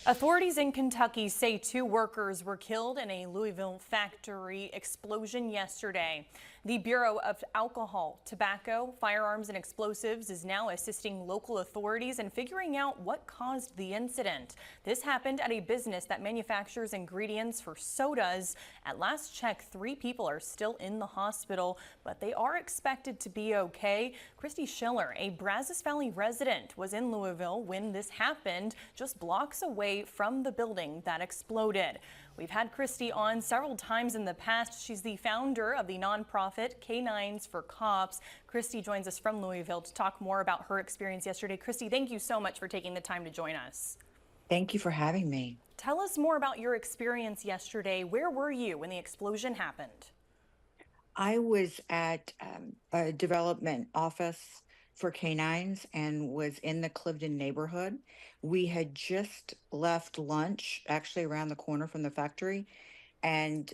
Authorities in Kentucky say 2 workers were killed in a Louisville factory explosion yesterday. The Bureau of Alcohol, Tobacco, Firearms and Explosives is now assisting local authorities in figuring out what caused the incident. This happened at a business that manufactures ingredients for sodas. At last check, 3 people are still in the hospital, but they are expected to be okay. Christy Schiller, a Brazos Valley resident, was in Louisville when this happened, just blocks away from the building that exploded. We've had Christy on several times in the past. She's the founder of the nonprofit Canines for Cops. Christy joins us from Louisville to talk more about her experience yesterday. Christy, thank you so much for taking the time to join us. Thank you for having me. Tell us more about your experience yesterday. Where were you when the explosion happened? I was at a development office for canines and was in the Clifton neighborhood. We had just left lunch, actually around the corner from the factory, and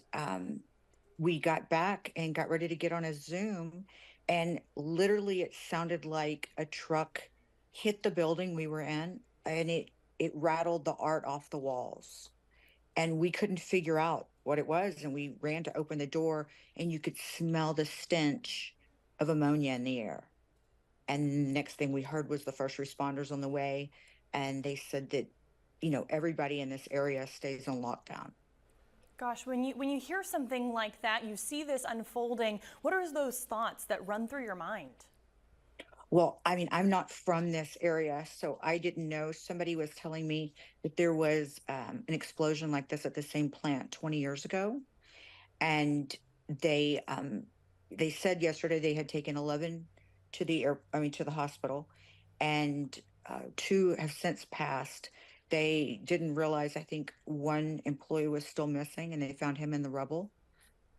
we got back and got ready to get on a Zoom, and literally it sounded like a truck hit the building we were in, and it rattled the art off the walls, and we couldn't figure out what it was, and we ran to open the door, and you could smell the stench of ammonia in the air. And next thing we heard was the first responders on the way, and they said that, everybody in this area stays on lockdown. Gosh, when you hear something like that, you see this unfolding, what are those thoughts that run through your mind? Well, I mean, I'm not from this area, so I didn't know. Somebody was telling me that there was an explosion like this at the same plant 20 years ago, and they said yesterday they had taken 11 to the hospital, and 2 have since passed. They didn't realize, I think, one employee was still missing, and they found him in the rubble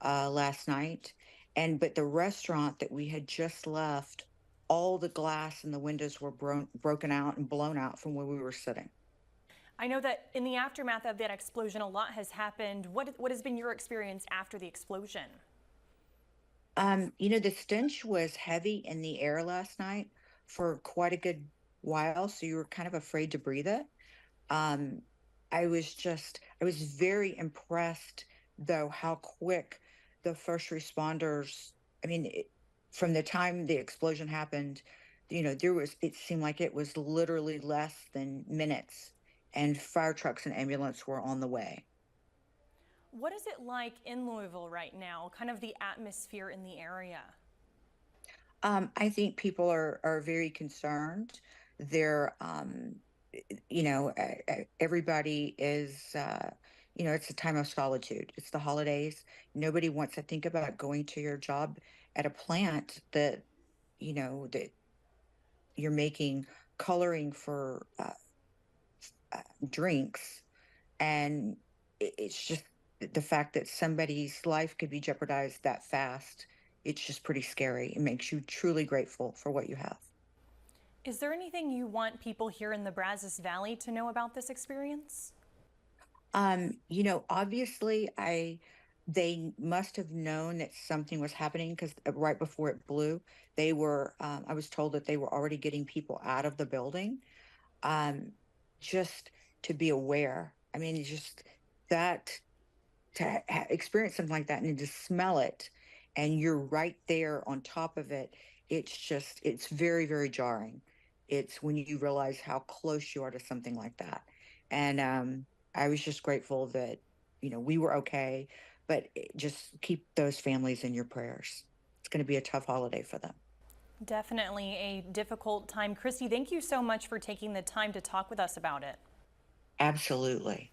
last night. But the restaurant that we had just left, all the glass and the windows were broken out and blown out from where we were sitting. I know that in the aftermath of that explosion, a lot has happened. What has been your experience after the explosion? The stench was heavy in the air last night for quite a good while, so you were kind of afraid to breathe it. Um, I was very impressed, though, how quick the first responders, I mean, from the time the explosion happened, it seemed like it was literally less than minutes, and fire trucks and ambulance were on the way. What is it like in Louisville right now, kind of the atmosphere in the area? I think people are very concerned. They're, everybody is, it's a time of solitude. It's the holidays. Nobody wants to think about going to your job at a plant that you're making coloring for drinks. And it's just the fact that somebody's life could be jeopardized that fast. It's just pretty scary. It makes you truly grateful for what you have. Is there anything you want people here in the Brazos Valley to know about this experience? Obviously, they must have known that something was happening because right before it blew, I was told that they were already getting people out of the building. Um, just to be aware. I mean, it's just that experience something like that and to smell it, and you're right there on top of it. It's very, very jarring. It's when you realize how close you are to something like that. And I was just grateful that, we were okay, but just keep those families in your prayers. It's going to be a tough holiday for them. Definitely a difficult time. Christy, thank you so much for taking the time to talk with us about it. Absolutely.